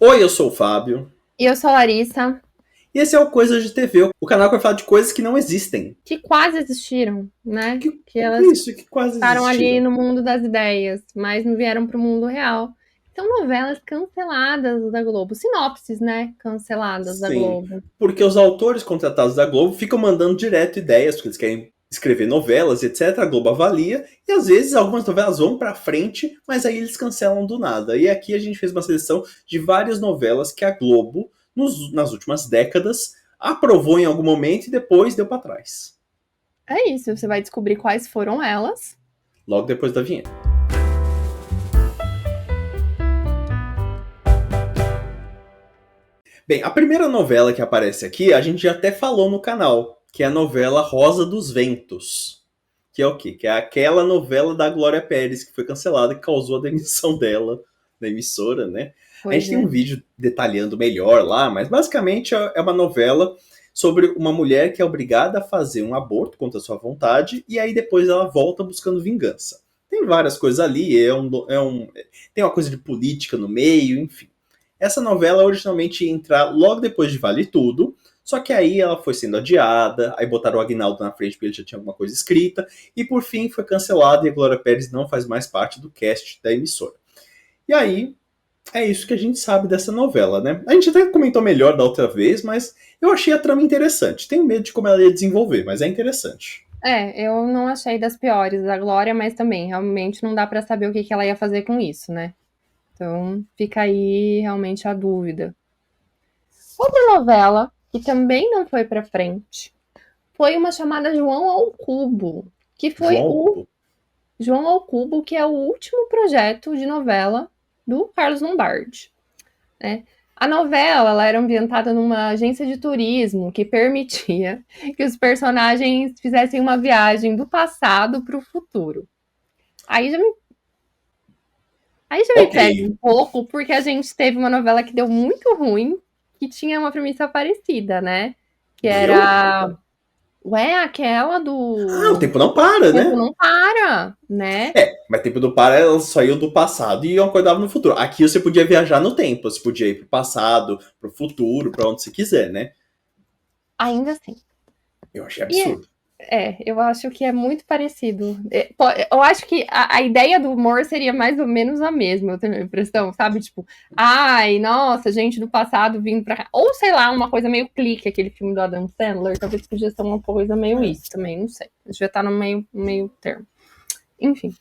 Oi, eu sou o Fábio. E eu sou a Larissa, E esse é o Coisas de TV, o canal que vai falar de coisas que não existem. que quase existiram, né? Que, Que elas isso, que quase ficaram ali existiram. no mundo das ideias, mas não vieram para o mundo real. São novelas canceladas da Globo, sinopses, né? Canceladas da Sim, Globo. porque os autores contratados da Globo ficam mandando direto ideias, porque eles querem escrever novelas, etc. A Globo avalia, e às vezes algumas novelas vão pra frente, mas aí eles cancelam do nada. E aqui a gente fez uma seleção de várias novelas que a Globo, nas últimas décadas, aprovou em algum momento e depois deu pra trás. É isso, você vai descobrir quais foram elas. Logo depois da vinheta. Bem, a primeira novela que aparece aqui, a gente já até falou no canal, que é a novela Rosa dos Ventos. Que é o quê? Que é aquela novela da Glória Pérez que foi cancelada e causou a demissão dela da emissora, né? A Pois gente tem é. um vídeo detalhando melhor lá, mas basicamente é uma novela sobre uma mulher que é obrigada a fazer um aborto contra sua vontade e aí depois ela volta buscando vingança. Tem várias coisas ali, tem uma coisa de política no meio, enfim. Essa novela originalmente ia entrar logo depois de Vale Tudo, só que aí ela foi sendo adiada, aí botaram o Aguinaldo na frente porque ele já tinha alguma coisa escrita, e por fim foi cancelada e a Glória Pérez não faz mais parte do cast da emissora. E aí, é isso que a gente sabe dessa novela, né? A gente até comentou melhor da outra vez, mas eu achei a trama interessante. Tenho medo de como ela ia desenvolver, mas é interessante. Eu não achei das piores da Glória, mas também, realmente, não dá para saber o que ela ia fazer com isso, né? Então, fica aí realmente a dúvida. Outra novela que também não foi para frente foi uma chamada João ao Cubo, que foi João o Cubo. João ao Cubo, que é o último projeto de novela do Carlos Lombardi, né? A novela ela era ambientada numa agência de turismo que permitia que os personagens fizessem uma viagem do passado para o futuro. Aí já me, aí já me Ok. pega um pouco, porque a gente teve uma novela que deu muito ruim, que tinha uma premissa parecida, né? Que Deu? era aquela Ah, o do tempo não para, Tempo né? Não Para, né? É, mas tempo do para ela saiu do passado e acordava no futuro. Aqui você podia viajar no tempo, você podia ir pro passado, pro futuro, pra onde você quiser, né? Ainda assim. Eu achei E absurdo. eu acho que é muito parecido. Eu acho que a ideia do humor seria mais ou menos a mesma, eu tenho a impressão, sabe? Tipo, ai, nossa, gente do passado vindo pra cá. Ou sei lá, uma coisa meio clique, aquele filme do Adam Sandler, talvez podia ser uma coisa meio É. isso também, não sei. A gente vai estar no meio termo. Enfim.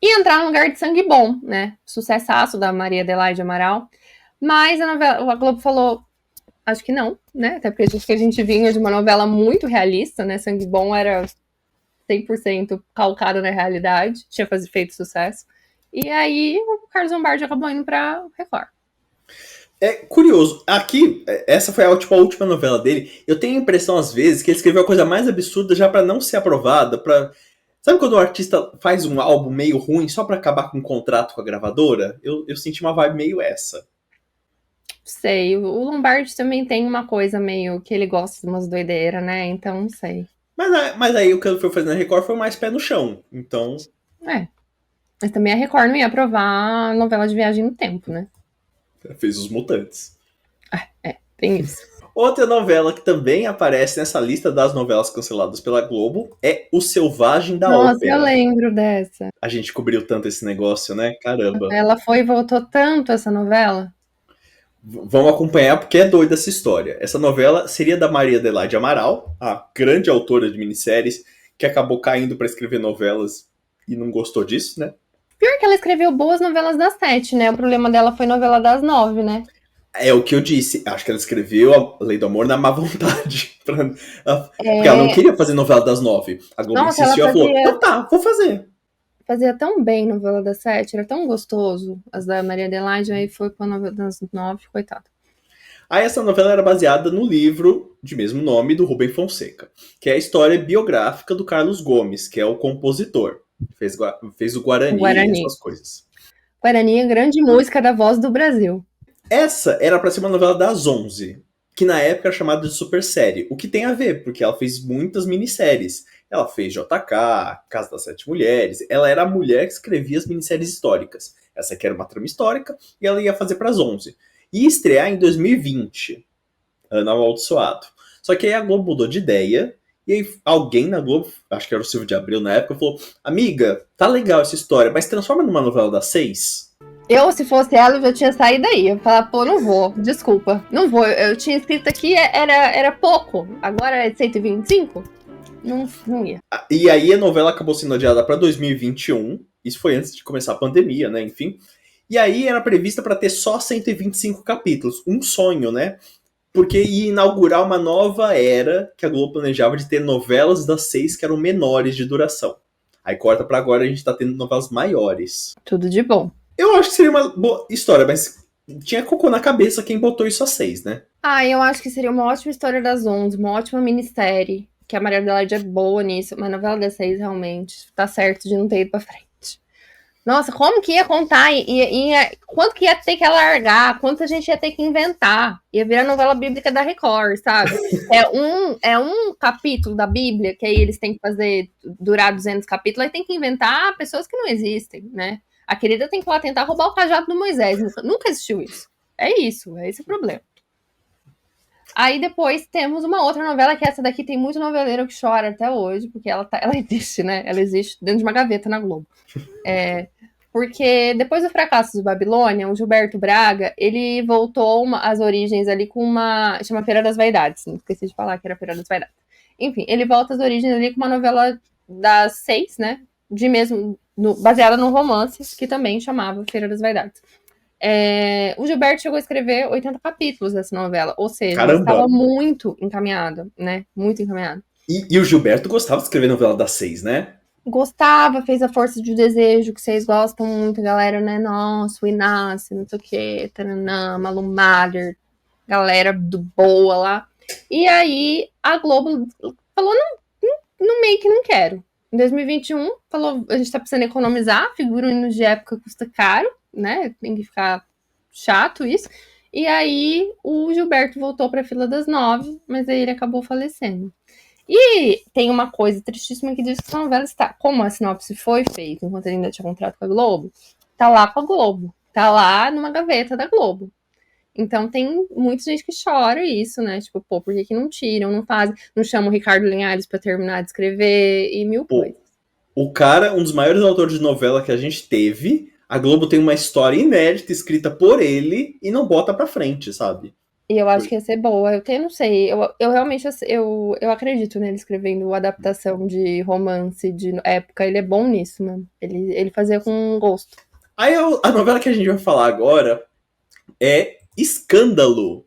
E entrar no lugar de Sangue Bom, né? Sucessaço da Maria Adelaide Amaral. Mas a Globo falou, acho que não, né? Até porque a gente vinha de uma novela muito realista, né? Sangue Bom era 100% calcado na realidade, tinha feito sucesso. E aí o Carlos Lombardi acabou indo pra Record. É curioso, aqui, essa foi tipo, a última novela dele. Eu tenho a impressão, às vezes, que ele escreveu a coisa mais absurda já pra não ser aprovada. Sabe quando o artista faz um álbum meio ruim só pra acabar com um contrato com a gravadora? Eu senti uma vibe meio essa. Sei, o Lombardi também tem uma coisa meio que ele gosta de umas doideiras, né? Então não sei. Mas aí o que ele foi fazendo na Record foi mais pé no chão. Então, É. Mas também a Record não ia aprovar a novela de viagem no tempo, né? fez os Mutantes. Tem isso. Outra novela que também aparece nessa lista das novelas canceladas pela Globo é O Selvagem da Nossa, eu Ópera. lembro dessa. A gente cobriu tanto esse negócio, né? Caramba. Ela foi e voltou tanto essa novela. Vamos acompanhar porque é doida essa história. Essa novela seria da Maria Adelaide Amaral, a grande autora de minisséries, que acabou caindo para escrever novelas e não gostou disso, né? Pior que ela escreveu boas novelas das 7, né? O problema dela foi novela das 9, né? É o que eu disse. Acho que ela escreveu a Lei do Amor na má vontade. Porque ela não É... queria fazer novela das 9. A Globo Nossa, ela insistiu, ela falou: então tá, vou fazer. fazia tão bem novela das 7, era tão gostoso. As da Maria Adelaide, aí foi pra novela das 9, coitada. Aí essa novela era baseada no livro de mesmo nome do Rubem Fonseca, que é a história biográfica do Carlos Gomes, que é o compositor. Fez o O Guarani e Guarani. essas coisas. Guarani é grande música da Voz do Brasil. Essa era pra ser uma novela das 11, que na época era chamada de super série. O que tem a ver, porque ela fez muitas minisséries. Ela fez JK, Casa das Sete Mulheres. Ela era a mulher que escrevia as minisséries históricas. Essa aqui era uma trama histórica e ela ia fazer pras 11. ia estrear em 2020, ano amaldiçoado. Só que aí a Globo mudou de ideia, e aí alguém na Globo, acho que era o Silvio de Abril na época, falou: amiga, tá legal essa história, mas transforma numa novela das 6. Eu, se fosse ela, eu já tinha saído daí. Eu falava, pô, não vou, desculpa, não vou. Eu tinha escrito aqui, era pouco, agora é 125? Não ia. E aí a novela acabou sendo adiada pra 2021, isso foi antes de começar a pandemia, né, enfim. E aí era prevista pra ter só 125 capítulos, um sonho, né? Porque ia inaugurar uma nova era que a Globo planejava de ter novelas das 6 que eram menores de duração. Aí corta pra agora, a gente tá tendo novelas maiores. Tudo de bom. Eu acho que seria uma boa história, mas tinha cocô na cabeça quem botou isso a 6, né? Ah, eu acho que seria uma ótima história das 11, uma ótima minissérie, que a Maria Adelaide é boa nisso, mas a novela das 6 realmente tá certo de não ter ido pra frente. Nossa, como que ia contar? Quanto que ia ter que alargar? Quanto a gente ia ter que inventar? Ia virar novela bíblica da Record, sabe? É um capítulo da Bíblia, que aí eles têm que fazer, durar 200 capítulos, aí tem que inventar pessoas que não existem, né? A querida tem que ir lá tentar roubar o cajado do Moisés. Nunca existiu isso. É isso, é esse o problema. Aí depois temos uma outra novela, que essa daqui tem muito noveleiro que chora até hoje, porque ela existe, né? Ela existe dentro de uma gaveta na Globo. Porque depois do fracasso do Babilônia, o Gilberto Braga, ele voltou às origens ali com uma... chama Feira das Vaidades. Não esqueci de falar que era Feira das Vaidades. Enfim, ele volta às origens ali com uma novela das 6, né? Baseada num romance, que também chamava Feira das Vaidades. O Gilberto chegou a escrever 80 capítulos dessa novela, ou seja, estava muito encaminhada, né? Muito encaminhada. E o Gilberto gostava de escrever novela das 6, né? Gostava, fez A Força de Desejo, que vocês gostam muito, galera, né? Nossa, o Inácio, não sei o que, taranã, Malu Mader, galera do boa lá. E aí a Globo falou, no meio que não quero. Em 2021, falou, a gente tá precisando economizar, figurinos de época custa caro, né? Tem que ficar chato isso. E aí o Gilberto voltou pra Fila das 9, mas aí ele acabou falecendo. E tem uma coisa tristíssima que diz que essa novela está, como a sinopse foi feita enquanto ele ainda tinha contrato com a Globo, tá lá com a Globo, tá lá numa gaveta da Globo. Então tem muita gente que chora isso, né? Tipo, pô, por que não tiram, não fazem, não chamam o Ricardo Linhares pra terminar de escrever e mil coisas. O cara, um dos maiores autores de novela que a gente teve, a Globo tem uma história inédita escrita por ele e não bota pra frente, sabe? E eu acho que ia ser boa. Eu não sei. Eu realmente eu acredito nele escrevendo adaptação de romance de época. Ele é bom nisso, mano. Ele fazia com gosto. Aí a novela que a gente vai falar agora é Escândalo.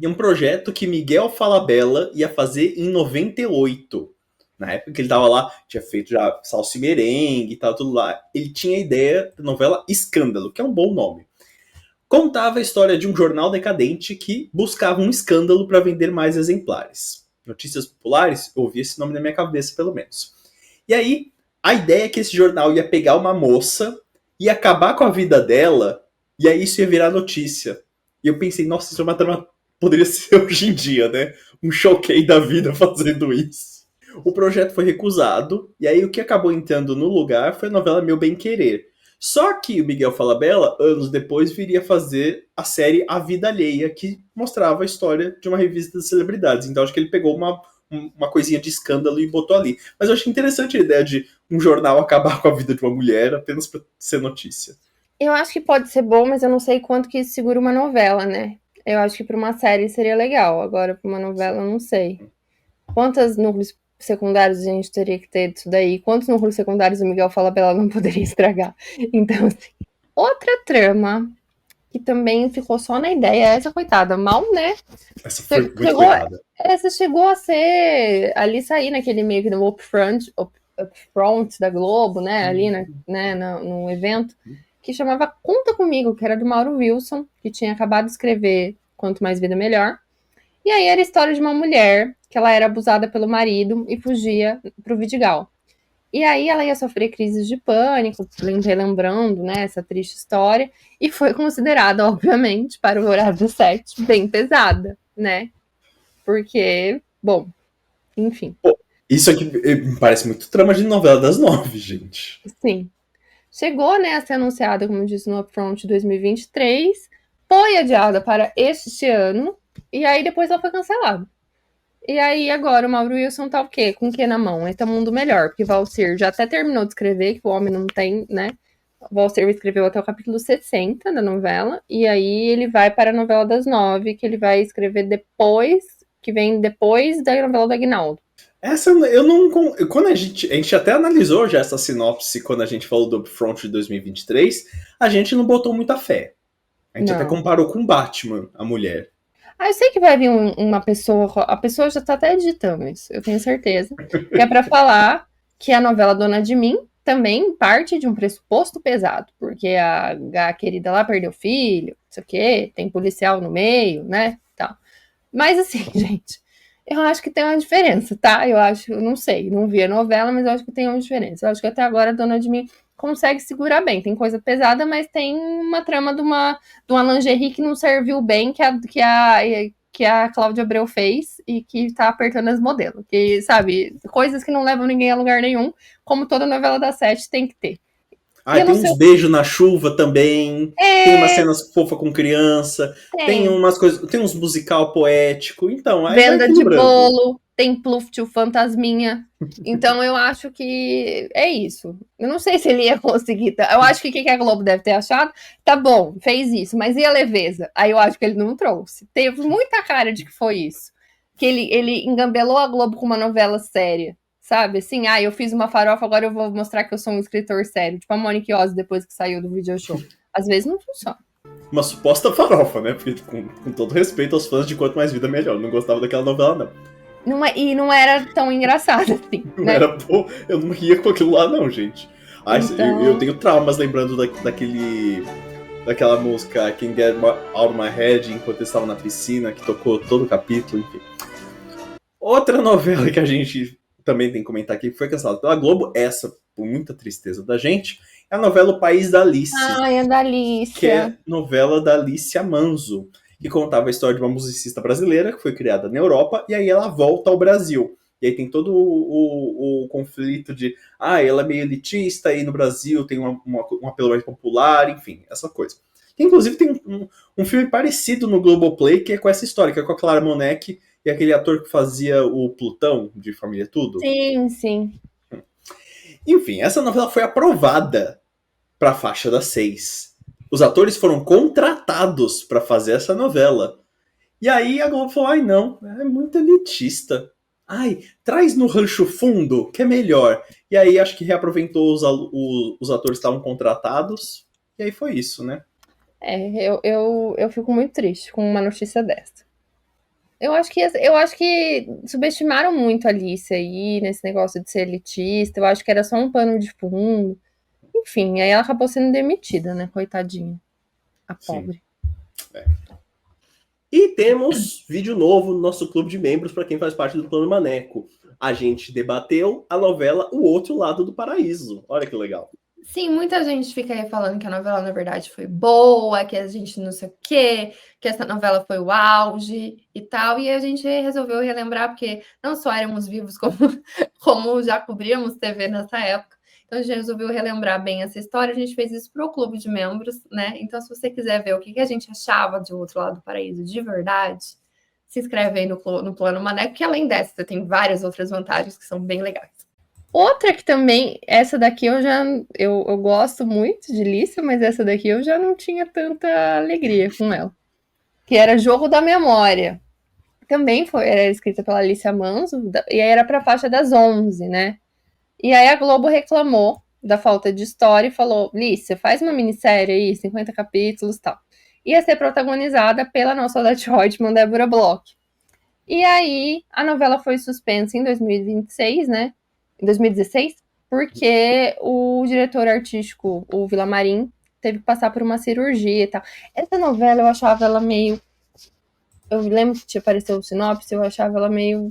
É um projeto que Miguel Falabella ia fazer em 98. Na época que ele tava lá, tinha feito já Salsa e Merengue e tal, tudo lá. Ele tinha a ideia da novela Escândalo, que é um bom nome. Contava a história de um jornal decadente que buscava um escândalo para vender mais exemplares. Notícias Populares, eu ouvi esse nome na minha cabeça, pelo menos. E aí, a ideia é que esse jornal ia pegar uma moça e acabar com a vida dela, e aí isso ia virar notícia. E eu pensei, nossa, isso é uma trama poderia ser hoje em dia, né? Um choquei da vida fazendo isso. O projeto foi recusado, e aí o que acabou entrando no lugar foi a novela Meu Bem Querer. Só que o Miguel Falabella, anos depois, viria fazer a série A Vida Alheia, que mostrava a história de uma revista de celebridades. Então acho que ele pegou uma coisinha de escândalo e botou ali. Mas eu achei interessante a ideia de um jornal acabar com a vida de uma mulher apenas para ser notícia. Eu acho que pode ser bom, mas eu não sei quanto que isso segura uma novela, né? Eu acho que para uma série seria legal. Agora, para uma novela, eu não sei. Quantos núcleos secundários a gente teria que ter disso daí? Quantos núcleos secundários o Miguel Falabella não poderia estragar? Então, assim, outra trama que também ficou só na ideia, essa coitada, mal, né? Essa foi muito coitada. Essa chegou a ser, ali sair naquele meio que no upfront da Globo, né? Ali no evento, que chamava Conta Comigo, que era do Mauro Wilson, que tinha acabado de escrever Quanto Mais Vida Melhor. E aí era a história de uma mulher que ela era abusada pelo marido e fugia pro Vidigal. E aí ela ia sofrer crises de pânico, relembrando, né, essa triste história, e foi considerada, obviamente, para o horário do set, bem pesada, né? Porque, bom, enfim. Isso aqui me parece muito trama de novela das 9, gente. Sim. Chegou, né, a ser anunciada, como eu disse, no Upfront 2023, foi adiada para este ano, e aí depois ela foi cancelada. E aí agora o Mauro Wilson tá o quê? Com o quê na mão? Ele tá Mundo Melhor, porque Valser já até terminou de escrever, que o homem não tem, né? O Valser escreveu até o capítulo 60 da novela, e aí ele vai para a novela das 9, que ele vai escrever depois, que vem depois da novela do Aguinaldo. Essa eu não. Quando a gente até analisou já essa sinopse quando a gente falou do Upfront de 2023, a gente não botou muita fé. A gente até comparou com Batman, a mulher. Eu sei que vai vir uma pessoa, a pessoa já tá até editando isso, eu tenho certeza, que é pra falar que a novela Dona de Mim também parte de um pressuposto pesado, porque a querida lá perdeu filho, não sei o quê, tem policial no meio, né, tal. Mas assim, gente, eu acho que tem uma diferença, tá? Eu não sei, não vi a novela, mas eu acho que tem uma diferença. Eu acho que até agora a Dona de Mim consegue segurar bem. Tem coisa pesada, mas tem uma trama de uma lingerie que não serviu bem, que a Cláudia Abreu fez e que tá apertando as modelos. Que, sabe, coisas que não levam ninguém a lugar nenhum, como toda novela da Sete tem que ter. Tem uns beijos na chuva também. Tem umas cenas fofas com criança. Tem umas coisas. Tem uns musical poético. Então, aí venda de bolo, tem Pluft, o Fantasminha. Então, eu acho que é isso. Eu não sei se ele ia conseguir. Eu acho que o que a Globo deve ter achado? Tá bom, fez isso, mas e a leveza? Aí eu acho que ele não trouxe. Teve muita cara de que foi isso. Que ele engambelou a Globo com uma novela séria. Sabe, assim, eu fiz uma farofa, agora eu vou mostrar que eu sou um escritor sério. Tipo a Monique Ozzy depois que saiu do video show. Às vezes não funciona. Uma suposta farofa, né? Porque, com todo respeito aos fãs de Quanto Mais Vida Melhor. Não gostava daquela novela, não. E não era tão engraçada assim, Não né? era, eu não ria com aquilo lá, não, gente. Então... eu tenho traumas lembrando daquela música Can Get Out of My Head, enquanto eles estavam na piscina, que tocou todo o capítulo, enfim. Outra novela que a gente também tem que comentar aqui, que foi cancelada pela Globo, essa, por muita tristeza da gente, é a novela O País da Alice. É da Alice. Que é novela da Alicia Manzo, que contava a história de uma musicista brasileira que foi criada na Europa, e aí ela volta ao Brasil. E aí tem todo o conflito de, ela é meio elitista, e no Brasil tem um apelo mais popular, enfim, essa coisa. Inclusive tem um filme parecido no Globoplay, que é com essa história, que é com a Clara Moneck, e aquele ator que fazia o Plutão, de Família Tudo. Sim, sim. Enfim, essa novela foi aprovada para a faixa das 6. Os atores foram contratados para fazer essa novela. E aí a Globo falou, não, é muito elitista. Traz no Rancho Fundo, que é melhor. E aí acho que reaproveitou os atores que estavam contratados. E aí foi isso, né? Eu fico muito triste com uma notícia dessa. Eu acho que subestimaram muito a Alice aí, nesse negócio de ser elitista. Eu acho que era só um pano de fundo. Enfim, aí ela acabou sendo demitida, né? Coitadinha. A pobre. E temos vídeo novo no nosso clube de membros para quem faz parte do Plano Maneco. A gente debateu a novela O Outro Lado do Paraíso. Olha que legal. Sim, muita gente fica aí falando que a novela, na verdade, foi boa, que a gente não sei o quê, que essa novela foi o auge e tal. E a gente resolveu relembrar, porque não só éramos vivos, como já cobríamos TV nessa época. Então, a gente resolveu relembrar bem essa história. A gente fez isso para o clube de membros, né? Então, se você quiser ver o que a gente achava de O Outro Lado do Paraíso de verdade, se inscreve aí no Plano Maneco, que além dessa, tem várias outras vantagens que são bem legais. Outra que também, essa daqui eu gosto muito de Lícia, mas essa daqui eu já não tinha tanta alegria com ela. Que era Jogo da Memória. Também era escrita pela Alicia Manzo, e aí era para a faixa das 11, né? E aí a Globo reclamou da falta de história e falou, Lícia, faz uma minissérie aí, 50 capítulos e tal. Ia ser protagonizada pela nossa Odete Roitman, Débora Bloch. E aí a novela foi suspensa em 2026, né? Em 2016, porque o diretor artístico, o Villamarim, teve que passar por uma cirurgia e tal. Essa novela eu achava ela meio... Eu lembro que apareceu o sinopse, eu achava ela meio...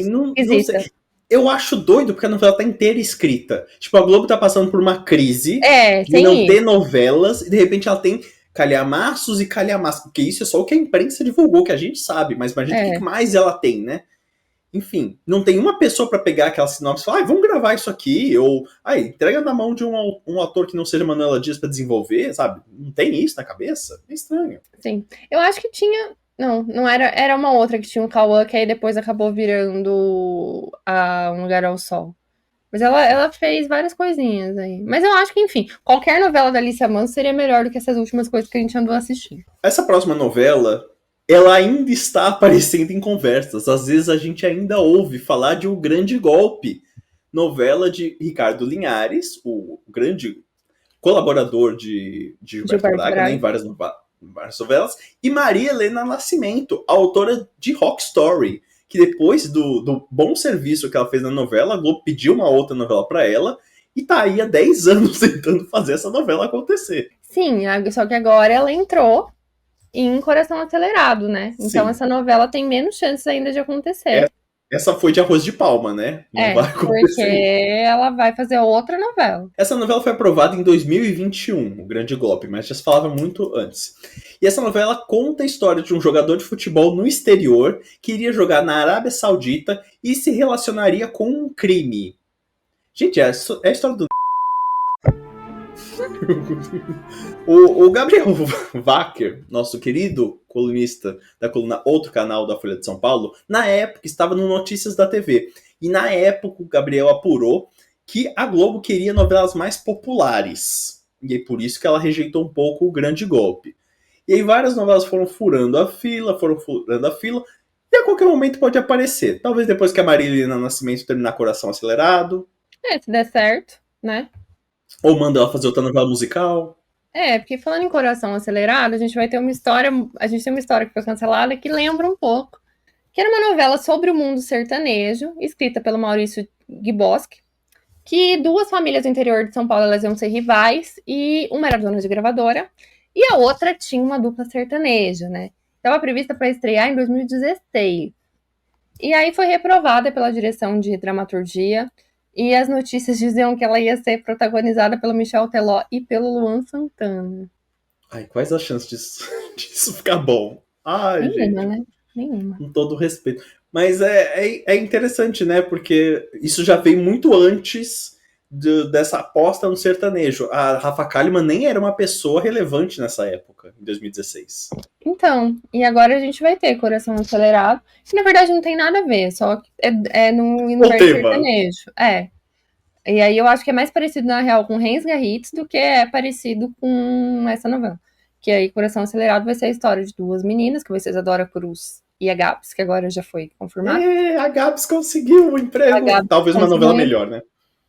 Não sei. Eu acho doido porque a novela tá inteira escrita. Tipo, a Globo tá passando por uma crise de não ter novelas, e de repente ela tem calhamaços e calhamaços, porque isso é só o que a imprensa divulgou, que a gente sabe, mas imagina o que mais ela tem, né? Enfim, não tem uma pessoa pra pegar aquela sinopse e falar, vamos gravar isso aqui, ou entrega na mão de um ator que não seja Manuela Dias pra desenvolver, sabe? Não tem isso na cabeça? É estranho. Sim. Eu acho que tinha. Não era. Era uma outra que tinha o Cauã, que aí depois acabou virando Um Lugar ao Sol. Mas ela fez várias coisinhas aí. Mas eu acho que, enfim, qualquer novela da Alicia Manso seria melhor do que essas últimas coisas que a gente andou assistindo. Essa próxima novela, ela ainda está aparecendo em conversas. Às vezes a gente ainda ouve falar de Um Grande Golpe, novela de Ricardo Linhares, o grande colaborador de Gilberto Braga, né, em várias novelas, e Maria Helena Nascimento, a autora de Rock Story, que depois do bom serviço que ela fez na novela, a Globo pediu uma outra novela para ela, e tá aí há 10 anos tentando fazer essa novela acontecer. Sim, só que agora ela entrou em Coração Acelerado, né? Então essa novela tem menos chances ainda de acontecer. Essa foi de arroz de palma, né? Não vai acontecer. Porque ela vai fazer outra novela. Essa novela foi aprovada em 2021, O Grande Golpe, mas já se falava muito antes. E essa novela conta a história de um jogador de futebol no exterior que iria jogar na Arábia Saudita e se relacionaria com um crime. Gente, é a história do... o Gabriel Wacker, nosso querido colunista da coluna Outro Canal da Folha de São Paulo, na época estava no Notícias da TV. E na época o Gabriel apurou que a Globo queria novelas mais populares. E é por isso que ela rejeitou um pouco O Grande Golpe. E aí várias novelas foram furando a fila, e a qualquer momento pode aparecer. Talvez depois que a Maria Helena Nascimento terminar Coração Acelerado. Se der certo, né? Ou manda ela fazer outra novela musical. Porque falando em Coração Acelerado, a gente tem uma história que foi cancelada que lembra um pouco. Que era uma novela sobre o mundo sertanejo, escrita pelo Maurício Guiboski, que duas famílias do interior de São Paulo elas iam ser rivais, e uma era dona de gravadora, e a outra tinha uma dupla sertaneja, né? Estava prevista para estrear em 2016. E aí foi reprovada pela direção de dramaturgia, e as notícias diziam que ela ia ser protagonizada pelo Michel Teló e pelo Luan Santana. Ai, quais as chances disso ficar bom? Ai, Nenhuma, gente. Né? Nenhuma. Com todo respeito. Mas é interessante, né? Porque isso já veio muito antes dessa aposta no sertanejo. A Rafa Kalimann nem era uma pessoa relevante nessa época, em 2016. Então, e agora a gente vai ter Coração Acelerado, que na verdade não tem nada a ver, só que é no universo sertanejo. E aí eu acho que é mais parecido, na real, com Reis Garritz do que é parecido com essa novela. Que aí Coração Acelerado vai ser a história de duas meninas, que vai ser a Isadora Cruz e a Gabs, que agora já foi confirmado. A Gabs conseguiu um emprego. Talvez uma novela melhor, né?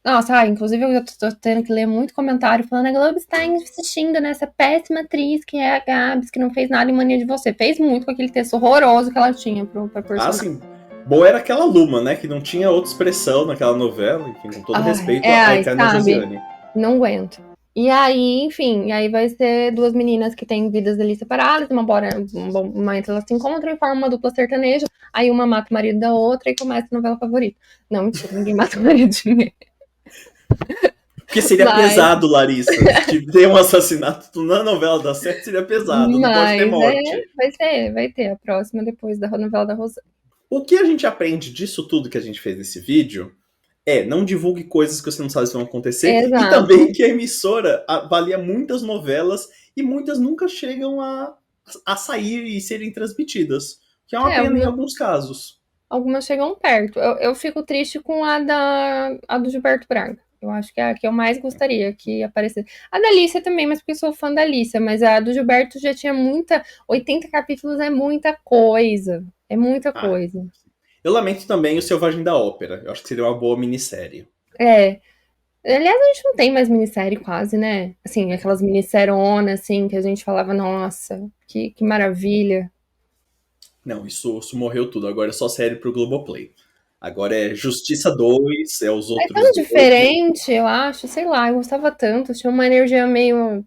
Nossa, inclusive eu tô tendo que ler muito comentário falando a Globo está insistindo nessa péssima atriz que é a Gabs, que não fez nada em Mania de Você. Fez muito com aquele texto horroroso que ela tinha pra personagem. Sim. Boa era aquela Luma, né? Que não tinha outra expressão naquela novela. Enfim, com todo respeito à eterna Josiane. Não aguento. E aí, enfim, aí vai ser duas meninas que têm vidas ali separadas, uma momento elas se encontram e formam uma dupla sertaneja, aí uma mata o marido da outra e começa a novela favorita. Não, mentira, ninguém mata o marido de ninguém. Porque seria pesado, Larissa. Se ter um assassinato na novela da série, seria pesado. Não pode ter morte. Vai ter a próxima depois da novela da Rosana. O que a gente aprende disso tudo que a gente fez nesse vídeo não divulgue coisas que você não sabe se vão acontecer. Exato. E também que a emissora avalia muitas novelas e muitas nunca chegam a sair e serem transmitidas. Que é uma pena em alguns casos. Algumas chegam perto. Eu fico triste com a do Gilberto Braga. Eu acho que é a que eu mais gostaria que aparecesse. A da Alicia também, mas porque eu sou fã da Alicia. Mas a do Gilberto já tinha 80 capítulos é muita coisa. É muita coisa. Eu lamento também o Selvagem da Ópera. Eu acho que seria uma boa minissérie. Aliás, a gente não tem mais minissérie quase, né? Assim, aquelas minisserionas, assim, que a gente falava, nossa, que maravilha. Não, isso morreu tudo. Agora é só série pro Globoplay. Agora é Justiça 2, é os outros... É tão diferente, eu acho. Sei lá, eu gostava tanto. Tinha uma energia meio...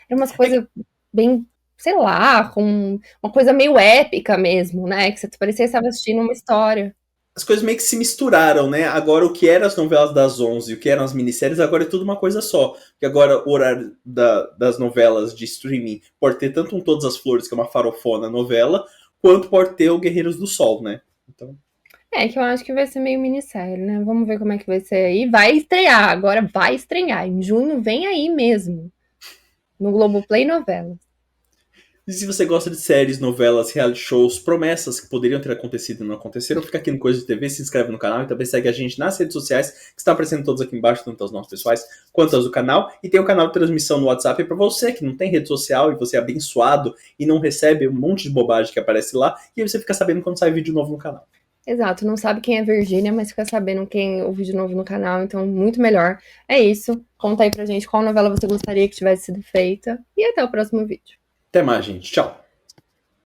Era umas coisas bem... Sei lá, com uma coisa meio épica mesmo, né? Que você parecia que estava assistindo uma história. As coisas meio que se misturaram, né? Agora o que eram as novelas das 11 e o que eram as minisséries, agora é tudo uma coisa só. Porque agora o horário das novelas de streaming pode ter tanto um Todas as Flores, que é uma farofona novela, quanto pode ter o Guerreiros do Sol, né? Então... É que eu acho que vai ser meio minissérie, né? Vamos ver como é que vai ser aí. Vai estrear, agora vai estrear. Em junho vem aí mesmo. No Globoplay Novela. E se você gosta de séries, novelas, reality shows, promessas que poderiam ter acontecido e não aconteceram, fica aqui no Coisa de TV, se inscreve no canal e também segue a gente nas redes sociais, que estão aparecendo todas aqui embaixo, tanto as nossas pessoais quanto as do canal. E tem o canal de transmissão no WhatsApp para você que não tem rede social e você é abençoado e não recebe um monte de bobagem que aparece lá, e aí você fica sabendo quando sai vídeo novo no canal. Exato, não sabe quem é Virgínia, mas fica sabendo quem o vídeo novo no canal, então muito melhor. É isso. Conta aí pra gente qual novela você gostaria que tivesse sido feita. E até o próximo vídeo. Até mais, gente. Tchau.